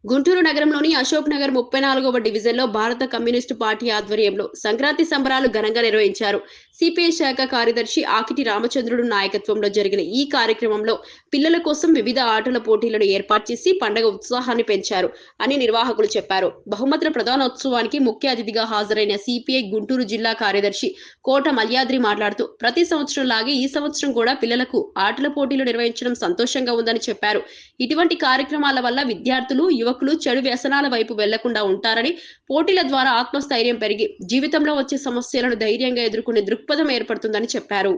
గుంటూరు నగరంలోని అశోక్ నగర్ 34వ డివిజన్లో భారత కమ్యూనిస్టు పార్టీ ఆధ్వర్యంలో సంక్రాంతి సంబరాలు ఘనంగా నిర్వహించారు. సిపిఐ శాఖ కార్యదర్శి ఆకిటి రామచంద్రుడు నాయకత్వంలో జరిగిన ఈ కార్యక్రమంలో పిల్లల కోసం వివిధ ఆటల పోటీలను ఏర్పాటు చేసి పండగ ఉత్సాహాన్ని పెంచారు అని నిర్వాహకులు చెప్పారు. బహుమతుల ప్రధానోత్సవానికి ముఖ్య అతిథిగా హాజరైన సిపిఐ గుంటూరు జిల్లా కార్యదర్శి కోట మల్యాద్రి మాట్లాడుతూ ప్రతి సంవత్సరం లాగే ఈ సంవత్సరం కూడా పిల్లలకు ఆటల పోటీలు నిర్వహించడం సంతోషంగా ఉందని చెప్పారు. ఇటువంటి కార్యక్రమాల వల్ల విద్యార్థులు యువకులు చెడు వ్యసనాల వైపు వెళ్లకుండా ఉంటారని, పోటీల ద్వారా ఆత్మస్థైర్యం పెరిగి జీవితంలో వచ్చే సమస్యలను ధైర్యంగా ఎదుర్కొనే దృక్పథం ఏర్పడుతుందని చెప్పారు.